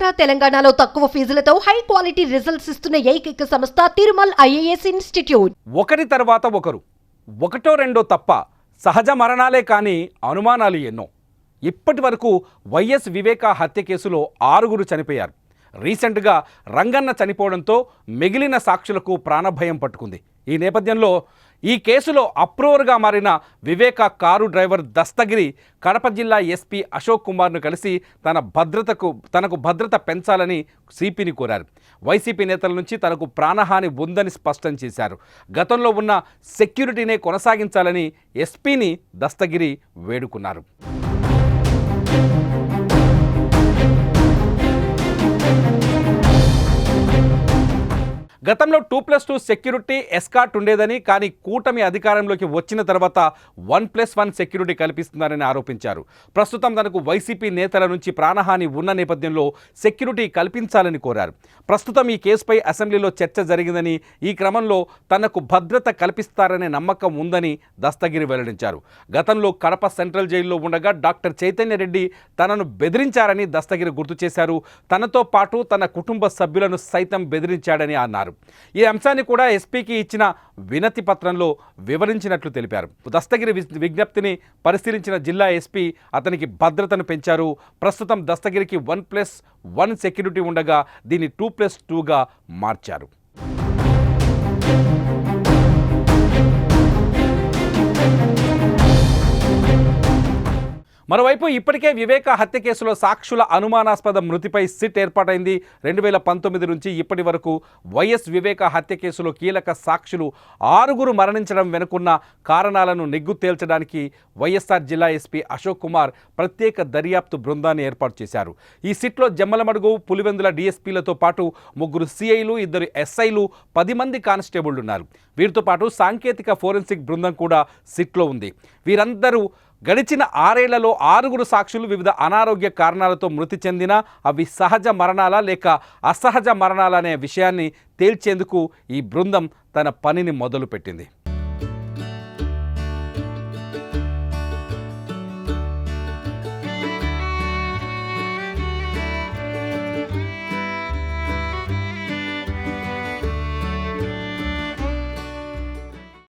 ఆంధ్ర తెలంగాణలో తక్కువ ఫీజులతో high quality results ఇస్తున్న ఏకైక సంస్థ తిరుమల్ ఐఏఎస్ ఇన్స్టిట్యూట్. ఒకరి తర్వాత ఒకరు, ఒకటో రెండో తప్ప సహజ మరణాలే కానీ అనుమానాలు ఎన్నో. ఇప్పటి వరకు వైఎస్ వివేక హత్య కేసులో 6 చనిపోయారు. రీసెంట్గా రంగన్న చనిపోవడంతో మిగిలిన సాక్షులకు ప్రాణభయం పట్టుకుంది. ఈ నేపథ్యంలో ఈ కేసులో అప్రూవర్గా మారిన వివేక కారు డ్రైవర్ దస్తగిరి కడప జిల్లా ఎస్పీ అశోక్ కుమార్ను కలిసి తనకు భద్రత పెంచాలని సిపిని కోరారు. వైసీపీ నేతల నుంచి తనకు ప్రాణహాని ఉందని స్పష్టం చేశారు. గతంలో ఉన్న సెక్యూరిటీనే కొనసాగించాలని ఎస్పీని దస్తగిరి వేడుకున్నారు. గతంలో 2+2 సెక్యూరిటీ ఎస్కార్ట్ ఉండేదని, కానీ కూటమి అధికారంలోకి వచ్చిన తర్వాత 1+1 సెక్యూరిటీ కల్పిస్తున్నారని ఆరోపించారు. ప్రస్తుతం తనకు వైసీపీ నేతల నుంచి ప్రాణహాని ఉన్న నేపథ్యంలో సెక్యూరిటీ కల్పించాలని కోరారు. ప్రస్తుతం ఈ కేసుపై అసెంబ్లీలో చర్చ జరిగిందని, ఈ క్రమంలో తనకు భద్రత కల్పిస్తారనే నమ్మకం ఉందని దస్తగిరి వెల్లడించారు. గతంలో కడప సెంట్రల్ జైల్లో ఉండగా డాక్టర్ చైతన్య రెడ్డి తనను బెదిరించారని దస్తగిరి గుర్తు చేశారు. తనతో పాటు తన కుటుంబ సభ్యులను సైతం బెదిరించాడని అన్నారు. ఈ అంశాన్ని కూడా ఎస్పీకి ఇచ్చిన వినతి పత్రంలో వివరించినట్లు తెలిపారు. దస్తగిరి విజ్ఞప్తిని పరిశీలించిన జిల్లా ఎస్పీ అతనికి భద్రతను పెంచారు. ప్రస్తుతం దస్తగిరికి 1+1 సెక్యూరిటీ ఉండగా దీన్ని 2+2గా మార్చారు. మరోవైపు ఇప్పటికే వివేక హత్య కేసులో సాక్షుల అనుమానాస్పద మృతిపై సిట్ ఏర్పాటైంది. 2019 నుంచి ఇప్పటి వరకు వైఎస్ వివేక హత్య కేసులో కీలక సాక్షులు 6 మరణించడం వెనుకున్న కారణాలను నిగ్గు తేల్చడానికి వైఎస్ఆర్ జిల్లా ఎస్పీ అశోక్ కుమార్ ప్రత్యేక దర్యాప్తు బృందాన్ని ఏర్పాటు చేశారు. ఈ సిట్లో జమ్మలమడుగు, పులివెందుల డీఎస్పీలతో పాటు 3 సిఐలు, 2 ఎస్ఐలు, 10 మంది కానిస్టేబుళ్లు ఉన్నారు. వీరితో పాటు సాంకేతిక ఫోరెన్సిక్ బృందం కూడా సిట్లో ఉంది. వీరందరూ గడిచిన 6 ఏళ్లలో 6 సాక్షులు వివిధ అనారోగ్య కారణాలతో మృతి చెందినా అవి సహజ మరణాలా లేక అసహజ మరణాలా అనే విషయాన్ని తేల్చేందుకు ఈ బృందం తన పనిని మొదలుపెట్టింది.